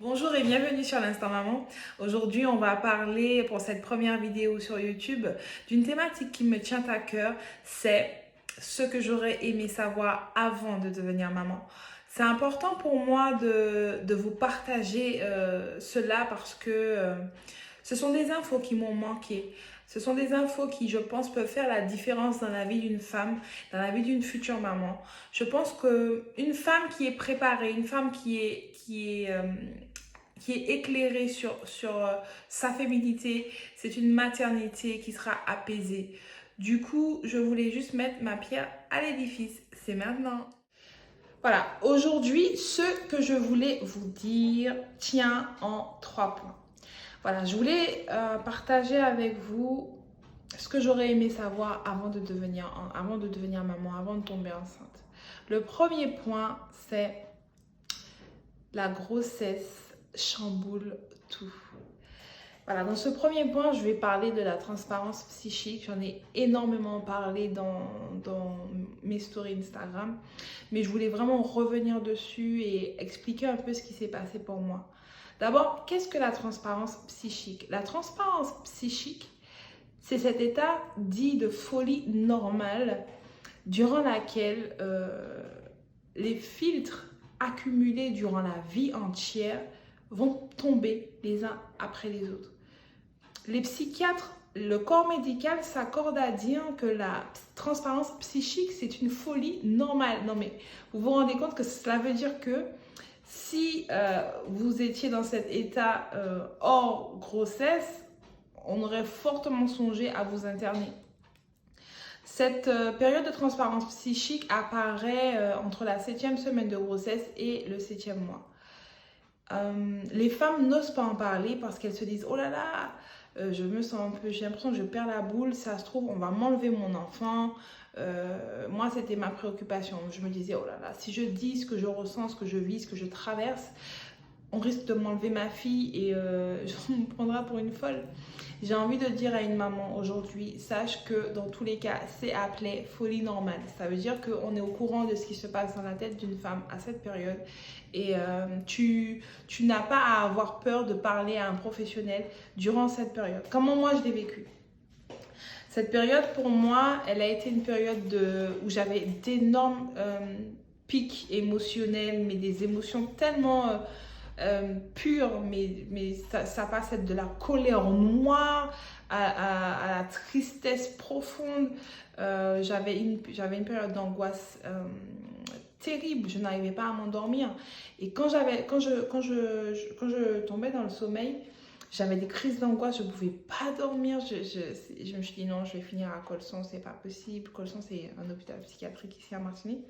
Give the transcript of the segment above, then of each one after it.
Bonjour et bienvenue sur l'Instant Maman. Aujourd'hui, on va parler pour cette première vidéo sur YouTube d'une thématique qui me tient à cœur, c'est ce que j'aurais aimé savoir avant de devenir maman. C'est important pour moi de vous partager cela parce que ce sont des infos qui m'ont manqué. Ce sont des infos qui, je pense, peuvent faire la différence dans la vie d'une femme, dans la vie d'une future maman. Je pense qu'une femme qui est préparée, une femme qui est éclairée sur sa féminité, c'est une maternité qui sera apaisée. Du coup, je voulais juste mettre ma pierre à l'édifice. C'est maintenant. Voilà, aujourd'hui, ce que je voulais vous dire tient en 3 points. Voilà, je voulais partager avec vous ce que j'aurais aimé savoir avant de devenir maman, avant de tomber enceinte. Le premier point, c'est la grossesse chamboule tout. Voilà, dans ce premier point, je vais parler de la transparence psychique. J'en ai énormément parlé dans mes stories Instagram, mais je voulais vraiment revenir dessus et expliquer un peu ce qui s'est passé pour moi. D'abord, qu'est-ce que la transparence psychique? La transparence psychique, c'est cet état dit de folie normale durant laquelle les filtres accumulés durant la vie entière vont tomber les uns après les autres. Les psychiatres, le corps médical s'accorde à dire que la transparence psychique, c'est une folie normale. Non mais, vous vous rendez compte que cela veut dire que si vous étiez dans cet état hors grossesse, on aurait fortement songé à vous interner. Cette période de transparence psychique apparaît entre la 7e semaine de grossesse et le 7e mois. Les femmes n'osent pas en parler parce qu'elles se disent « Oh là là, je me sens un peu, j'ai l'impression que je perds la boule, ça se trouve, on va m'enlever mon enfant. » Moi, c'était ma préoccupation. Je me disais « Oh là là, si je dis ce que je ressens, ce que je vis, ce que je traverse, on risque de m'enlever ma fille et on me prendra pour une folle. » J'ai envie de dire à une maman aujourd'hui, sache que dans tous les cas, c'est appelé folie normale. Ça veut dire qu'on est au courant de ce qui se passe dans la tête d'une femme à cette période et tu n'as pas à avoir peur de parler à un professionnel durant cette période. Comment moi je l'ai vécu? Cette période pour moi, elle a été une période où j'avais d'énormes pics émotionnels, mais des émotions tellement pure, mais ça passe de la colère noire à la tristesse profonde. J'avais une période d'angoisse terrible, je n'arrivais pas à m'endormir. Et quand je tombais dans le sommeil, j'avais des crises d'angoisse, je ne pouvais pas dormir. Je me suis dit non, je vais finir à Colson, c'est pas possible. Colson, c'est un hôpital psychiatrique ici à Martinique.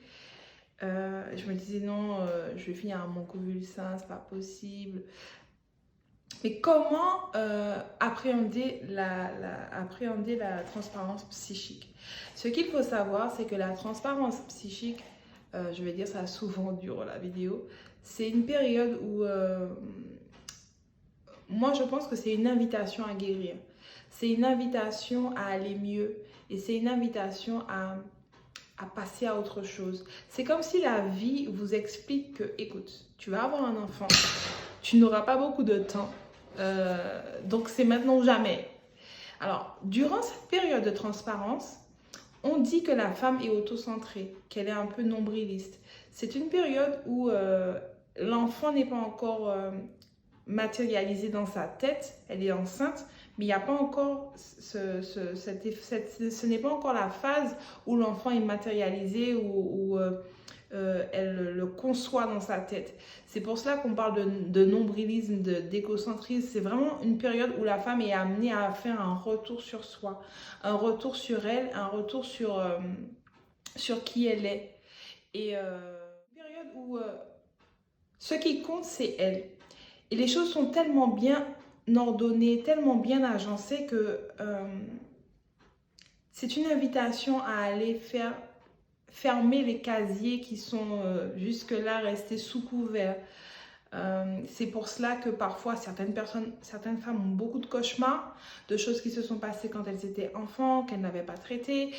Je me disais non, je vais finir à Montcovulsin, c'est pas possible. Mais comment appréhender la transparence psychique? Ce qu'il faut savoir, c'est que la transparence psychique, je vais dire ça souvent durant la vidéo, c'est une période où moi je pense que c'est une invitation à guérir. C'est une invitation à aller mieux et c'est une invitation à passer à autre chose. C'est comme si la vie vous explique que, écoute, tu vas avoir un enfant, tu n'auras pas beaucoup de temps, donc c'est maintenant ou jamais. Alors, durant cette période de transparence, on dit que la femme est autocentrée, qu'elle est un peu nombriliste. C'est une période où l'enfant n'est pas encore matérialisé dans sa tête, elle est enceinte, mais il n'y a pas encore ce n'est pas encore la phase où l'enfant est matérialisé ou elle le conçoit dans sa tête. C'est pour cela qu'on parle de nombrilisme, d'égocentrisme. C'est vraiment une période où la femme est amenée à faire un retour sur soi, un retour sur elle, un retour sur qui elle est. Et une période où ce qui compte, c'est elle. Et les choses sont tellement bien ordonnées, tellement bien agencées que c'est une invitation à aller fermer les casiers qui sont jusque-là restés sous couvert. C'est pour cela que parfois certaines femmes ont beaucoup de cauchemars, de choses qui se sont passées quand elles étaient enfants, qu'elles n'avaient pas traitées.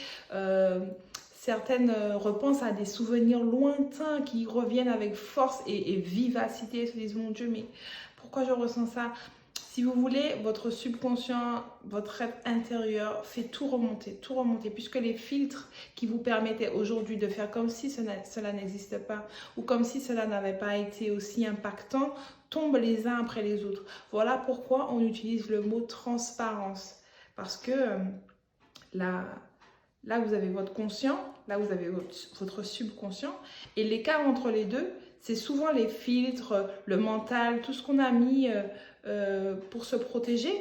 Certaines repensent à des souvenirs lointains qui reviennent avec force et vivacité. Elles se disent, mon Dieu, mais pourquoi je ressens ça? Si vous voulez, votre subconscient, votre être intérieur fait tout remonter, puisque les filtres qui vous permettaient aujourd'hui de faire comme si cela n'existe pas, ou comme si cela n'avait pas été aussi impactant, tombent les uns après les autres. Voilà pourquoi on utilise le mot transparence, parce que là, vous avez votre conscient, là, vous avez votre subconscient. Et l'écart entre les deux, c'est souvent les filtres, le mental, tout ce qu'on a mis pour se protéger,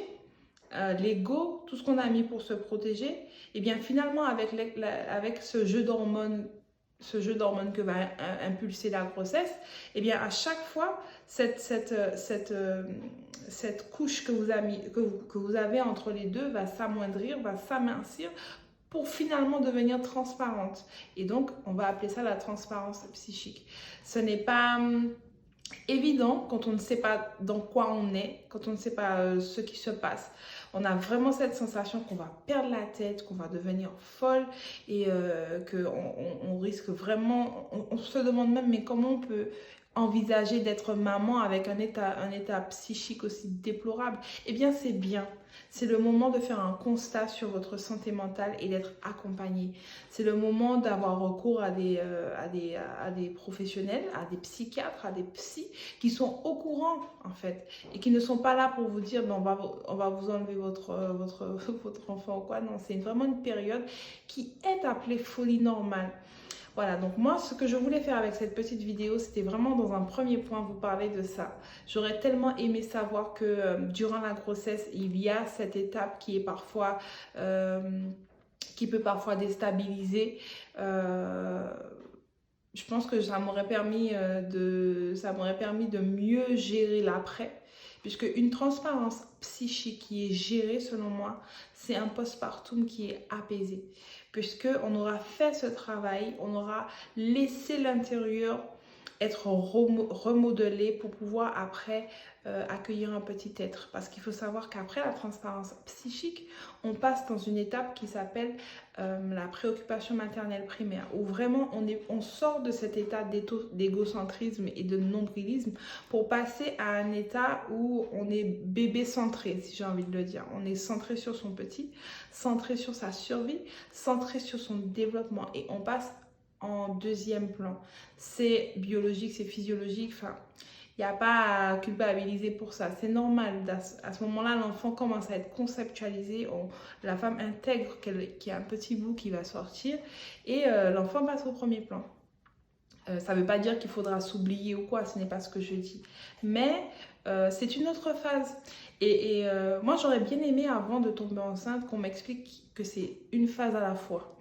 l'ego, tout ce qu'on a mis pour se protéger. Et bien finalement, avec ce jeu d'hormones que va impulser la grossesse, et bien à chaque fois, cette couche que vous avez entre les deux va s'amoindrir, va s'amincir, pour finalement devenir transparente. Et donc, on va appeler ça la transparence psychique. Ce n'est pas évident quand on ne sait pas dans quoi on est, quand on ne sait pas ce qui se passe. On a vraiment cette sensation qu'on va perdre la tête, qu'on va devenir folle et qu'on risque vraiment... On se demande même, mais comment on peut envisager d'être maman avec un état psychique aussi déplorable? Eh bien, c'est bien. C'est le moment de faire un constat sur votre santé mentale et d'être accompagné. C'est le moment d'avoir recours à des professionnels, à des psychiatres, à des psys qui sont au courant en fait et qui ne sont pas là pour vous dire ben, on va vous enlever votre enfant ou quoi. Non, c'est vraiment une période qui est appelée folie normale. Voilà, donc moi, ce que je voulais faire avec cette petite vidéo, c'était vraiment dans un premier point vous parler de ça. J'aurais tellement aimé savoir que durant la grossesse, il y a cette étape qui est parfois, qui peut parfois déstabiliser. Je pense que ça m'aurait permis de mieux gérer l'après. Puisque une transparence psychique qui est gérée, selon moi, c'est un postpartum qui est apaisé. Puisqu'on aura fait ce travail, on aura laissé l'intérieur être remodelé pour pouvoir après accueillir un petit être. Parce qu'il faut savoir qu'après la transparence psychique, on passe dans une étape qui s'appelle la préoccupation maternelle primaire, où vraiment on sort de cet état d'égocentrisme et de nombrilisme pour passer à un état où on est bébé centré, si j'ai envie de le dire. On est centré sur son petit, centré sur sa survie, centré sur son développement et on passe en deuxième plan. C'est biologique, c'est physiologique, enfin, il n'y a pas à culpabiliser pour ça. C'est normal. À ce moment-là, l'enfant commence à être conceptualisé. La femme intègre qu'il y a un petit bout qui va sortir et l'enfant passe au premier plan. Ça ne veut pas dire qu'il faudra s'oublier ou quoi, ce n'est pas ce que je dis. Mais c'est une autre phase. Et moi, j'aurais bien aimé, avant de tomber enceinte, qu'on m'explique que c'est une phase à la fois.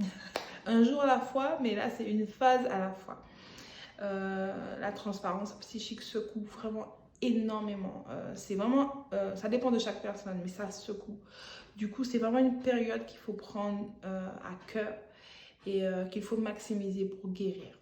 Un jour à la fois, mais là, c'est une phase à la fois. La transparence psychique secoue vraiment énormément. C'est vraiment, ça dépend de chaque personne, mais ça secoue. Du coup, c'est vraiment une période qu'il faut prendre à cœur et qu'il faut maximiser pour guérir.